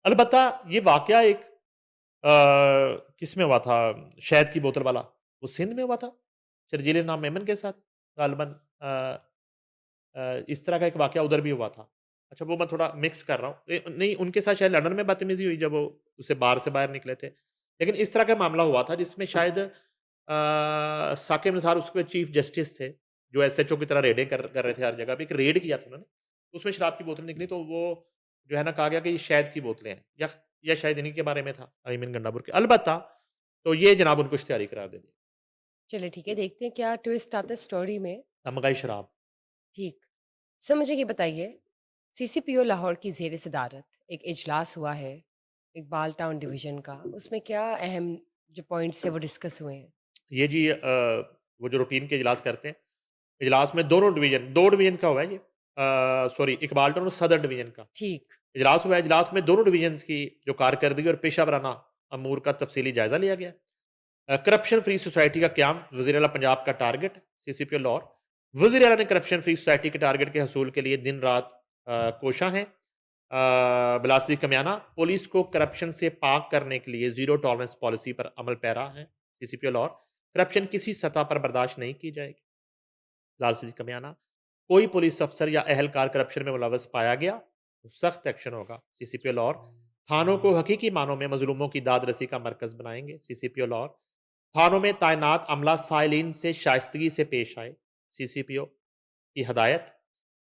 अलबत्ता ये वाकया एक किस में हुआ था, शहद की बोतल वाला, वो सिंध में हुआ था, शर्जील नाम मेमन के साथ गालिबन। इस तरह का एक वाकया उधर भी हुआ था। अच्छा, वो मैं थोड़ा मिक्स कर रहा हूँ। नहीं, उनके साथ शायद लंदन में बदतमीज़ी हुई जब वो उसे बार से बाहर निकले थे। लेकिन इस तरह का मामला हुआ था जिसमें शायद साकिब निसार उसके चीफ जस्टिस थे, जो एसएचओ की तरह रेडें कर रहे थे हर जगह पे। एक रेड किया था उन्होंने, उसमें शराब की बोतल निकली, तो वो जो है ना, कहा गया कि ये शहद की बोतलें हैं, या शायद इन्हीं के बारे में था, अमीन गंडापुर के। अलबत्ता तो ये जनाब उनको इश्तिहारी करार दे दिया। चलिए ठीक है, देखते हैं क्या ट्विस्ट आता है स्टोरी में। तमगाई शराब। ठीक। सर मुझे ये बताइए, सीसीपीओ लाहौर की ज़ेर सदारत एक इजलास हुआ है इकबाल टाउन डिवीज़न का, उसमें क्या अहम जो पॉइंट्स हैं वो डिस्कस हुए हैं? ये जी वो जो रूटीन के इजलास करते हैं, इजलास में दोनों डिवीजन, 2 डिवीजन का हुआ है ये, सॉरी, इकबाल टाउन और सदर डिवीजन का ठीक। इजलास हुआ है। इजलास में दोनों डिवीजन्स की जो कारकर्दगी और पेशा वराना अमूर का तफसीली जायजा लिया गया। करप्शन फ्री सोसाइटी का क्याम वज़ीर आला पंजाब का टारगेट, सीसीपीओ लाहौर। वज़ीर आला ने करप्शन फ्री सोसाइटी के टारगेट के हसूल के लिए दिन रात कोशा हैं। बिलासरी कमियाना पुलिस को करप्शन से पाक करने के लिए ज़ीरो टॉलरेंस पॉलिसी पर अमल पैरा है, सीसीपीओ लाहौर। करप्शन किसी सतह पर बर्दाश्त नहीं की जाएगी, लालसी कमियाना। कोई पुलिस अफसर या अहलकार करप्शन में मुलवस पाया गया तो सख्त एक्शन होगा, सीसीपीओ लाहौर। थानों को हकीकी मानों में मजलूमों की दाद रसी का मरकज बनाएंगे, सीसीपीओ लाहौर। थानों में तैनात अमला साइलिन से शाइस्तगी से पेश आए, सीसीपीओ की हदायत।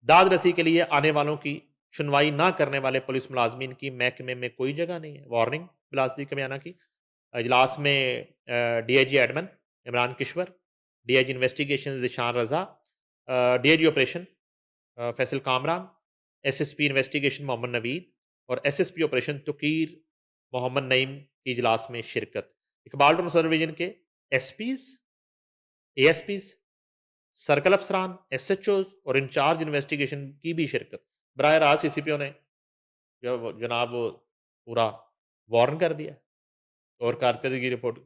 दाद रसी के लिए आने वालों की सुनवाई ना करने वाले पुलिस मुलाजमीन की महकमे में कोई जगह नहीं है, वार्निंग बिलासरी कमियाना की। इजलास में DIG admin Imran Kishwar, DIG investigation Zeeshan Raza, DIG operation Faisal Kamran, SSP investigation Mohammad Naveed और एसएसपी ऑपरेशन तुकीर मोहम्मद नईम की इजलास में शिरकत। इकबाल टाउन सब डिवीजन के एसपीज, एएसपीज, सर्कल अफसरान, एसएचओज और इंचार्ज इन्वेस्टिगेशन की भी शिरकत। बराह रास्त सीसीपीओ ने जनाब वो पूरा वार्न कर दिया और कारकर्दगी की रिपोर्ट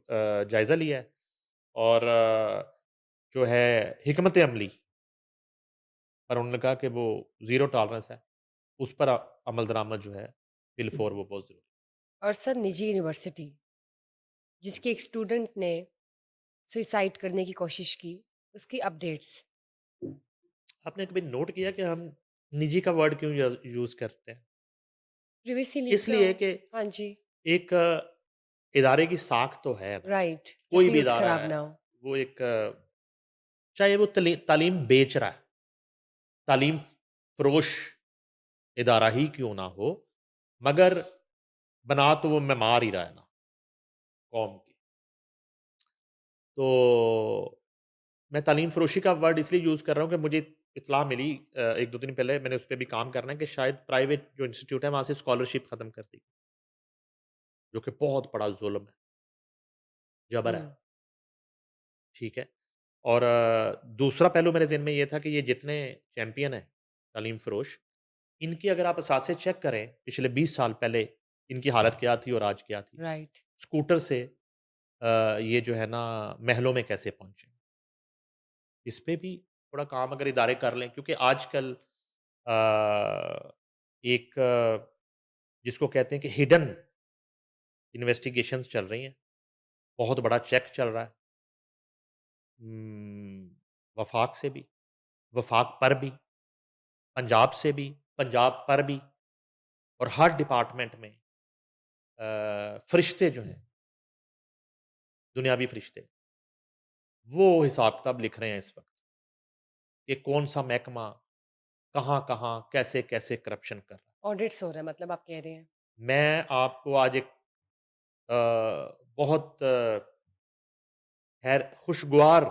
जायज़ा लिया है, और जो है हिकमत अमली पर उन्होंने कहा कि वो ज़ीरो टॉलरेंस है, उस पर अमल दरामद जो है बिल फोर वो बहुत ज़रूरी और सर निजी यूनिवर्सिटी जिसके एक स्टूडेंट ने सुसाइड करने की कोशिश की, उसकी अपडेट्स। है। आपने कभी नोट किया कि हम निजी का वर्ड क्यों यूज़ करते हैं? प्रिवियसली क्यों? इसलिए कि हाँ जी। एक इदारे की साख तो है ना, राइट, कोई भी रेप्यूट इदारा खराब है, ना हो। वो एक चाहे वो तालीम बेच रहा है, तालीम फ़रोश इदारा ही क्यों ना हो, मगर बना तो वो मेमार ही रहा है ना कौम की। तो मैं तालीम फ़रोशी का वर्ड इसलिए यूज़ कर रहा हूँ कि मुझे इत्तला मिली 1-2 दिन पहले, मैंने उस पे भी काम करना है कि शायद प्राइवेट जो इंस्टीट्यूट है वहाँ से स्कॉलरशिप ख़त्म कर दी, जो कि बहुत बड़ा ज़ुल्म है, जबर हुँ। है, ठीक है? और दूसरा पहलू मेरे ज़हन में ये था कि ये जितने चैंपियन हैं तालीम फ़रोश, इनकी अगर आप असासे चेक करें, पिछले 20 साल पहले इनकी हालत क्या थी और आज क्या थी? राइट। स्कूटर से ये जो है ना महलों में कैसे पहुँचे? इस पे भी थोड़ा काम अगर इदारे कर लें, क्योंकि आजकल एक जिसको कहते हैं कि हिडन इन्वेस्टिगेशंस चल रही हैं, बहुत बड़ा चेक चल रहा है। वफाक से भी, वफाक पर भी, पंजाब से भी, पंजाब पर भी, और हर डिपार्टमेंट में फरिश्ते जो हैं, दुनियावी फरिश्ते, वो हिसाब किताब लिख रहे हैं इस वक्त कि कौन सा महकमा कहाँ कहाँ कैसे कैसे करप्शन कर रहा है। ऑडिट्स हो रहा है मतलब आप कह रहे हैं। मैं आपको आज एक बहुत खुशगवार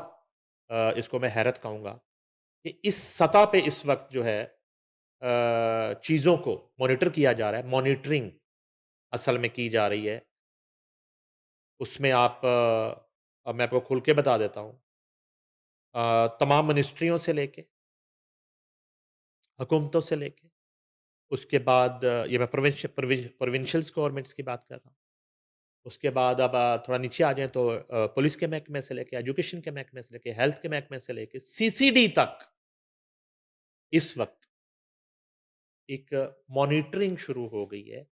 इसको मैं हैरत कहूँगा कि इस सतह पे इस वक्त जो है चीज़ों को मॉनिटर किया जा रहा है, मॉनिटरिंग असल में की जा रही है उसमें आप अब मैं आपको खुल के बता देता हूँ, तमाम मिनिस्ट्रियों से लेके, हुकूमतों से लेके, उसके बाद ये मैं प्रोविंशियल्स गवर्नमेंट्स की बात कर रहा हूँ। उसके बाद अब थोड़ा नीचे आ जाएँ तो पुलिस के महकमे से लेके, एजुकेशन के महकमे से लेके, हेल्थ के महकमे से लेके, सीसीडी तक इस वक़्त एक मॉनिटरिंग शुरू हो गई है,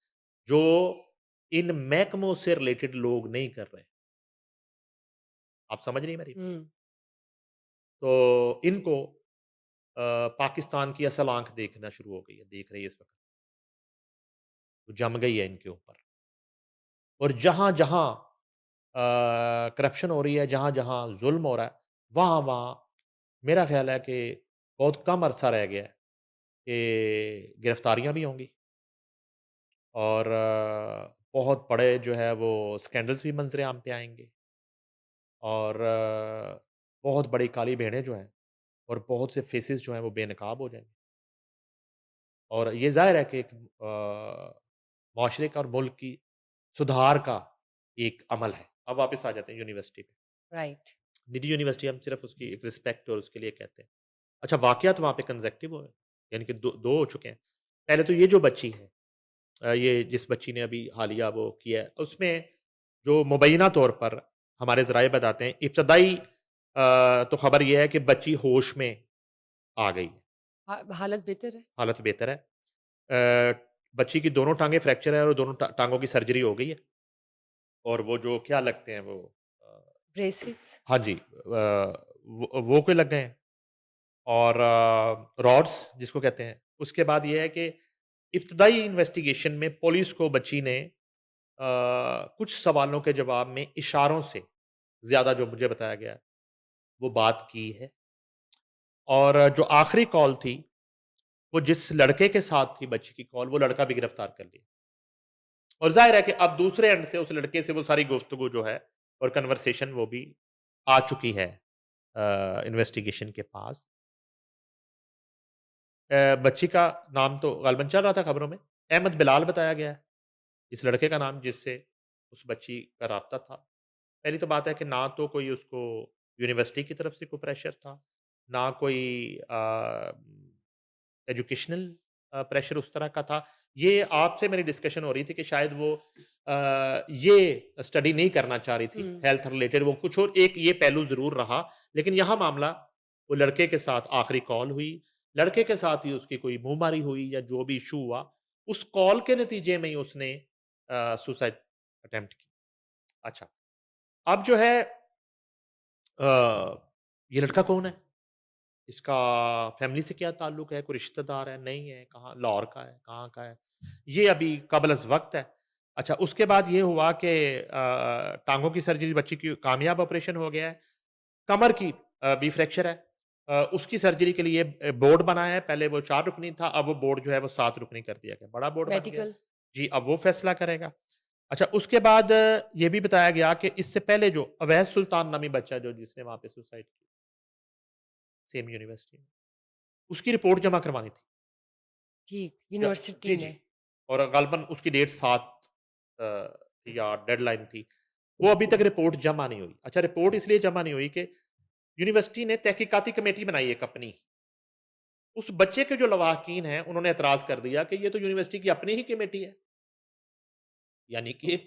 जो इन महकमों से रिलेटेड लोग नहीं कर रहे। आप समझ रही हैं मेरी बात? हुँ, तो इनको पाकिस्तान की असल आँख देखना शुरू हो गई है, देख रही है इस वक़्त। तो जम गई है इनके ऊपर और जहाँ-जहाँ करप्शन हो रही है, जहाँ-जहाँ ज़ुल्म हो रहा है, वहाँ-वहाँ मेरा ख़्याल है कि बहुत कम अरसा रह गया है कि गिरफ़्तारियाँ भी होंगी और बहुत बड़े जो है वो स्कैंडल्स भी मंज़र-ए-आम पे आएँगे और बहुत बड़ी काली भेड़ें जो हैं और बहुत से फ़ेसेस जो हैं वो बेनकाब हो जाएँगे। और ये ज़ाहिर है कि एक मुआशरे का और मुल्क की सुधार का एक अमल है। अब वापस आ जाते हैं यूनिवर्सिटी पे। राइट। निजी यूनिवर्सिटी हम सिर्फ़ उसकी एक रिस्पेक्ट और उसके लिए कहते हैं। अच्छा वाक़यात वहाँ पे कंसेक्टिव हुए, यानी कि 2 हो चुके हैं। पहले तो ये जो बच्ची है ये जिस बच्ची ने अभी हालिया वो किया है, उसमें जो मुबैना तौर पर हमारे ज़राए बताते हैं, इब्तदाई तो ख़बर ये है कि बच्ची होश में आ गई है, हालत बेहतर है? हालत बेहतर है। बच्ची की दोनों टाँगें फ्रैक्चर है और दोनों टाँगों की सर्जरी हो गई है और वो जो क्या लगते हैं वो ब्रेसिस? हाँ जी, वो कोई लग गए हैं और रॉड्स जिसको कहते हैं। उसके बाद ये है कि इब्तदाई इन्वेस्टिगेशन में पुलिस को बच्ची ने कुछ सवालों के जवाब में इशारों से ज़्यादा जो मुझे बताया गया है, वो बात की है और जो आखिरी कॉल थी, वो जिस लड़के के साथ थी बच्ची की कॉल, वो लड़का भी गिरफ्तार कर लिया और ज़ाहिर है कि अब दूसरे एंड से उस लड़के से वो सारी गुफ्तगू जो है और कन्वर्सेशन वो भी आ चुकी है इन्वेस्टिगेशन के पास। बच्ची का नाम तो ग़ालिबन चल रहा था खबरों में, अहमद बिलाल बताया गया है, इस लड़के का नाम जिससे उस बच्ची का राब्ता था। पहली तो बात है कि ना तो कोई उसको यूनिवर्सिटी की तरफ से कोई प्रेशर था, ना कोई एजुकेशनल प्रेशर उस तरह का था। ये आपसे मेरी डिस्कशन हो रही थी कि शायद वो ये स्टडी नहीं करना चाह रही थी, हुँ, हेल्थ रिलेटेड वो कुछ और एक ये पहलू ज़रूर रहा। लेकिन यहाँ मामला वो लड़के के साथ आखिरी कॉल हुई, लड़के के साथ ही उसकी कोई मुँहमारी हुई या जो भी इश्यू हुआ, उस कॉल के नतीजे में ही उसने सुसाइड अटेम्प्ट की। अच्छा, अब जो है ये लड़का कौन है? इसका फैमिली से क्या ताल्लुक है? कोई रिश्तेदार है? नहीं है? कहाँ लाहौर का है? कहाँ का है? ये अभी क़ब्ल-अज़-वक़्त है। अच्छा, उसके बाद ये हुआ कि टाँगों की सर्जरी बच्ची की कामयाब ऑपरेशन हो गया है। कमर की भी फ्रैक्चर है। उसकी सर्जरी के लिए बोर्ड बना है। पहले वो 4 रुकनी था, अब वो बोर्ड जो है वो 7 रुकनी कर दिया गया। बड़ा बोर्ड बन गया है। मेडिकल? जी, अब वो फैसला करेगा। अच्छा, उसके बाद ये भी बताया गया कि इससे पहले जो अवैध सुल्तान नामी बच्चा जो जिसने वहाँ पे सुसाइड की, सेम यूनिवर्सिटी में, उसकी रिपोर्ट जमा करवानी थी। ठीक, या यूनिवर्सिटी जी, जी। ने। और ग़ालिबन उसकी डेट 7 थी या डेडलाइन थी। वो अभी तक रिपोर्ट जमा नहीं हुई। अच्छा, रिपोर्ट इसलिए जमा नहीं हुई कि यूनिवर्सिटी ने तहकीकाती कमेटी बनाई एक अपनी। उस बच्चे के जो लवाहकीन हैं, उन्होंने एतराज़ कर दिया कि ये तो यूनिवर्सिटी की अपनी ही कमेटी है। यानी कि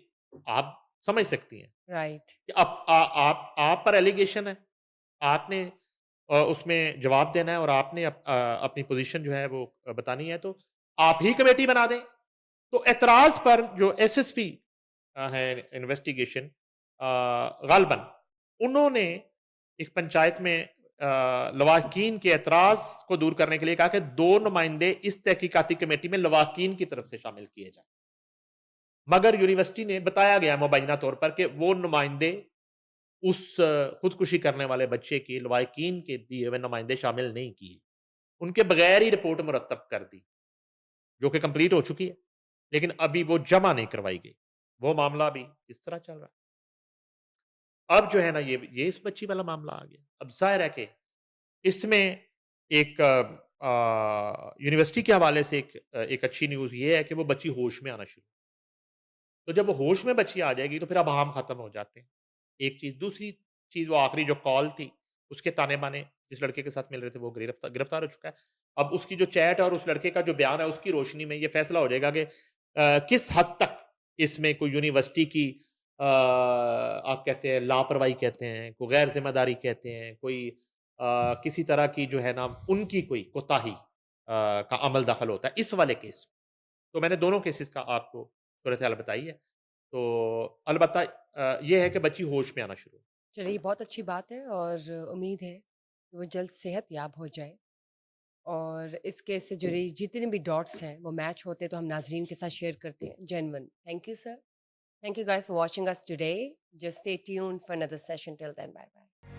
आप समझ सकती हैं राइट। कि आप पर एलिगेशन है। आपने उसमें जवाब देना है और आपने अपनी पोज़ीशन जो है वो बतानी है, तो आप ही कमेटी बना दें। तो ऐतराज़ पर जो एसएसपी हैं इन्वेस्टिगेशन ग़ालिबन उन्होंने एक पंचायत में लवाहकीन के ऐतराज़ को दूर करने के लिए कहा कि 2 नुमाइंदे इस तहकीकाती कमेटी में लवाहकीन की तरफ से शामिल किए जाएँ। मगर यूनिवर्सिटी ने बताया गया मुबैना तौर पर कि वो नुमाइंदे उस खुदकुशी करने वाले बच्चे के लवाहकीन के दिए हुए नुमाइंदे शामिल नहीं किए। उनके बगैर ही रिपोर्ट मुरत्तब कर दी, जो कि कंप्लीट हो चुकी है। लेकिन अभी वो जमा नहीं करवाई गई। वो मामला अभी इस तरह चल रहा है। अब जो है ना ये इस बच्ची वाला मामला आ गया। अब ज़ाहिर है कि इसमें एक यूनिवर्सिटी के हवाले से एक अच्छी न्यूज़ ये है कि वो बच्ची होश में आना शुरू तो जब वो होश में बच्ची आ जाएगी तो फिर अब हम खत्म हो जाते हैं। एक चीज़, दूसरी चीज़, वो आखिरी जो कॉल थी, उसके ताने-बाने जिस लड़के के साथ मिल रहे थे वो गिरफ्तार हो चुका है। अब उसकी जो चैट और उस लड़के का जो बयान है उसकी रोशनी में ये फैसला हो जाएगा कि किस हद तक इसमें कोई यूनिवर्सिटी की आप कहते हैं लापरवाही कहते हैं, कोई गैर ज़िम्मेदारी कहते हैं, कोई किसी तरह की जो है ना उनकी कोई कोताही का अमल दखल होता है इस वाले केस। तो मैंने दोनों केसेस का आपको सूरत-हाल बताई है। तो अलबत्ता ये है कि बच्ची होश में आना शुरू हो। चलिए बहुत अच्छी बात है और उम्मीद है कि वो जल्द सेहत याब हो जाए और इस केस से जुड़ी जितने भी डॉट्स हैं वो मैच होते हैं तो हम नाजरीन के साथ शेयर करते हैं genuine thank you sir thank you guys for watching us today just stay tuned for another session till then bye bye